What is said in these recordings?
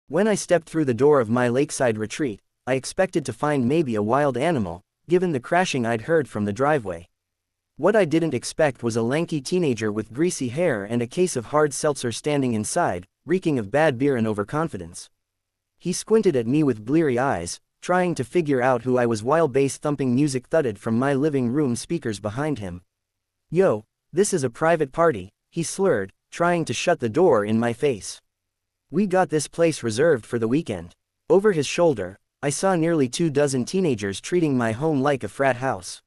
When I stepped through the door of my lakeside retreat, I expected to find maybe a wild animal, given the crashing I'd heard from the driveway. What I didn't expect was a lanky teenager with greasy hair and a case of hard seltzer standing inside, reeking of bad beer and overconfidence. He squinted at me with bleary eyes, trying to figure out who I was while bass-thumping music thudded from my living room speakers behind him. "Yo, this is a private party," he slurred, trying to shut the door in my face. "We got this place reserved for the weekend." Over his shoulder, I saw nearly 24 teenagers treating my home like a frat house.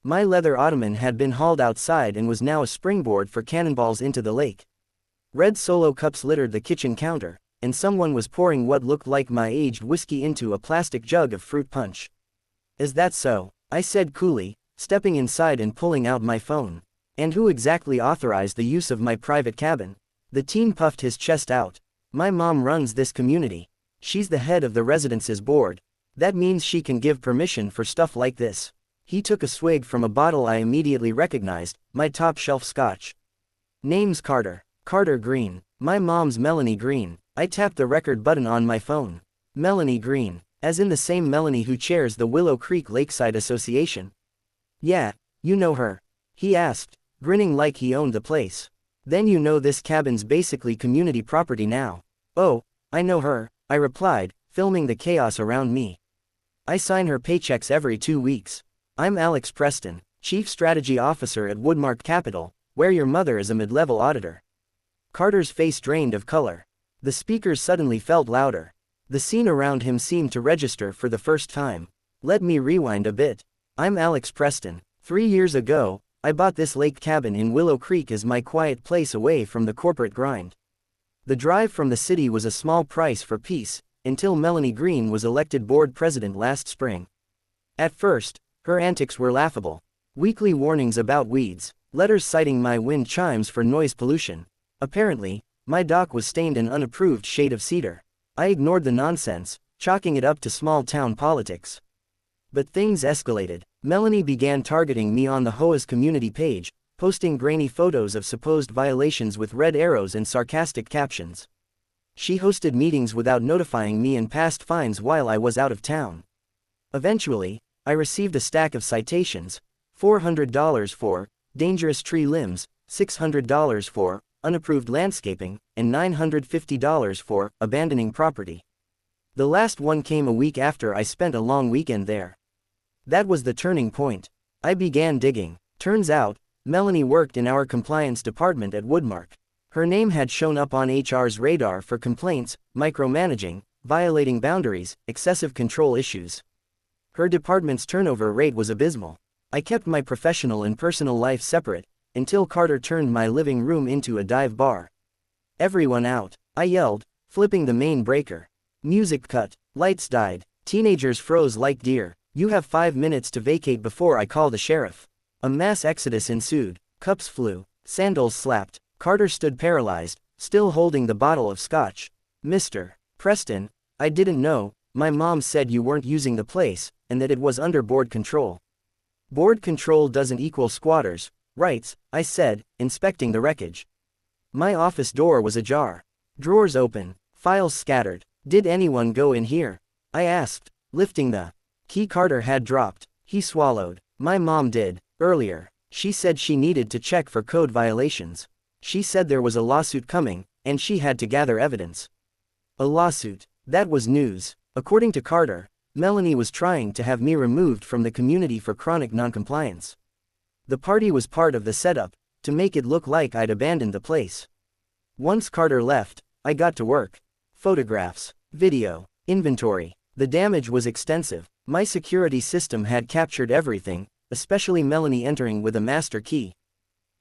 My leather ottoman had been hauled outside and was now a springboard for cannonballs into the lake. Red Solo cups littered the kitchen counter, and someone was pouring what looked like my aged whiskey into a plastic jug of fruit punch. "Is that so?" I said coolly, stepping inside and pulling out my phone. "And who exactly authorized the use of my private cabin?" The teen puffed his chest out. "My mom runs this community. She's the head of the residence's board. That means she can give permission for stuff like this." He took a swig from a bottle I immediately recognized, my top-shelf scotch. "Name's Carter. Carter Green. My mom's Melanie Green." I tapped the record button on my phone. "Melanie Green, as in the same Melanie who chairs the Willow Creek Lakeside Association?" "Yeah, you know her?" he asked, grinning like he owned the place. "Then you know this cabin's basically community property now." "Oh, I know her," I replied, filming the chaos around me. "I sign her paychecks every 2 weeks. I'm Alex Preston, Chief Strategy Officer at Woodmark Capital, where your mother is a mid-level auditor." Carter's face drained of color. The speakers suddenly felt louder. The scene around him seemed to register for the first time. Let me rewind a bit. "I'm Alex Preston. 3 years ago, I bought this lake cabin in Willow Creek as my quiet place away from the corporate grind. The drive from the city was a small price for peace, until Melanie Green was elected board president last spring. At first, her antics were laughable. Weekly warnings about weeds, letters citing my wind chimes for noise pollution. Apparently, my dock was stained an unapproved shade of cedar. I ignored the nonsense, chalking it up to small-town politics. But things escalated. Melanie began targeting me on the HOA's community page, posting grainy photos of supposed violations with red arrows and sarcastic captions. She hosted meetings without notifying me and passed fines while I was out of town. Eventually, I received a stack of citations: $400 for dangerous tree limbs, $600 for unapproved landscaping, and $950 for abandoning property. The last one came a week after I spent a long weekend there. That was the turning point. I began digging. Turns out, Melanie worked in our compliance department at Woodmark. Her name had shown up on HR's radar for complaints, micromanaging, violating boundaries, excessive control issues. Her department's turnover rate was abysmal. I kept my professional and personal life separate, until Carter turned my living room into a dive bar. "Everyone out," I yelled, flipping the main breaker. Music cut, lights died, teenagers froze like deer. "You have 5 minutes to vacate before I call the sheriff." A mass exodus ensued, cups flew, sandals slapped. Carter stood paralyzed, still holding the bottle of scotch. "Mr. Preston, I didn't know, my mom said you weren't using the place, and that it was under board control." "Board control doesn't equal squatters' rights," I said, inspecting the wreckage. My office door was ajar. Drawers open, files scattered. "Did anyone go in here?" I asked, lifting the key Carter had dropped. He swallowed. "My mom did, earlier. She said she needed to check for code violations. She said there was a lawsuit coming, and she had to gather evidence." A lawsuit. That was news. According to Carter, Melanie was trying to have me removed from the community for chronic noncompliance. The party was part of the setup, to make it look like I'd abandoned the place. Once Carter left, I got to work. Photographs, video, inventory. The damage was extensive. My security system had captured everything, especially Melanie entering with a master key.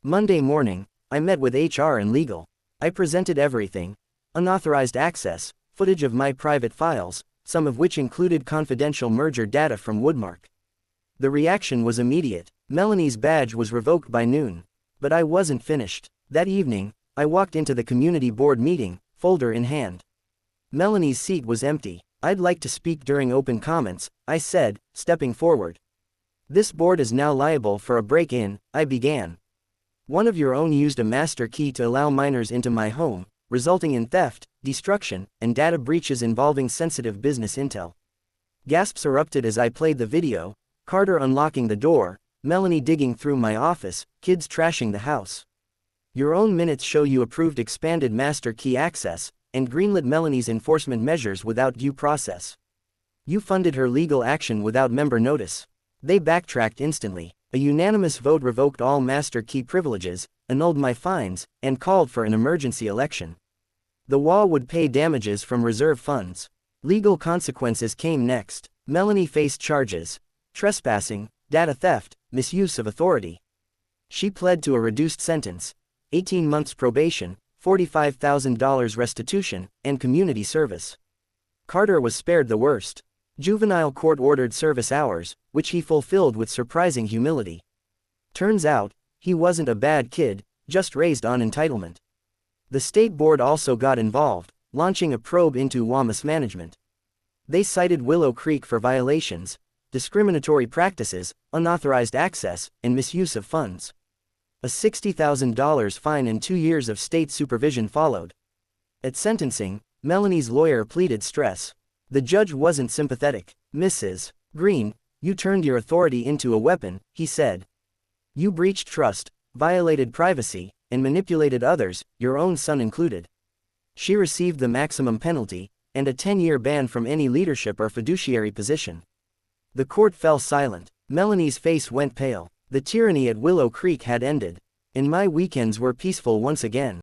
Monday morning, I met with HR and legal. I presented everything: unauthorized access, footage of my private files, some of which included confidential merger data from Woodmark. The reaction was immediate. Melanie's badge was revoked by noon. But I wasn't finished. That evening, I walked into the community board meeting, folder in hand. Melanie's seat was empty. "I'd like to speak during open comments," I said, stepping forward. "This board is now liable for a break-in," I began. "One of your own used a master key to allow minors into my home, resulting in theft, destruction, and data breaches involving sensitive business intel. Gasps erupted as I played the video: Carter unlocking the door, Melanie digging through my office, kids trashing the house. Your own minutes show you approved expanded master key access, and greenlit Melanie's enforcement measures without due process. You funded her legal action without member notice. They backtracked instantly. A unanimous vote revoked all master key privileges, annulled my fines, and called for an emergency election. The HOA would pay damages from reserve funds. Legal consequences came next. Melanie faced charges: trespassing, data theft, misuse of authority. She pled to a reduced sentence: 18 months probation, $45,000 restitution, and community service. Carter was spared the worst: juvenile court-ordered service hours, which he fulfilled with surprising humility. Turns out, he wasn't a bad kid, just raised on entitlement. The state board also got involved, launching a probe into HOA mismanagement. They cited Willow Creek for violations, discriminatory practices, unauthorized access, and misuse of funds. A $60,000 fine and 2 years of state supervision followed. At sentencing, Melanie's lawyer pleaded stress. The judge wasn't sympathetic. "Mrs. Green, you turned your authority into a weapon," he said. "You breached trust, violated privacy, and manipulated others, your own son included." She received the maximum penalty, and a 10-year ban from any leadership or fiduciary position. The court fell silent. Melanie's face went pale. The tyranny at Willow Creek had ended, and my weekends were peaceful once again.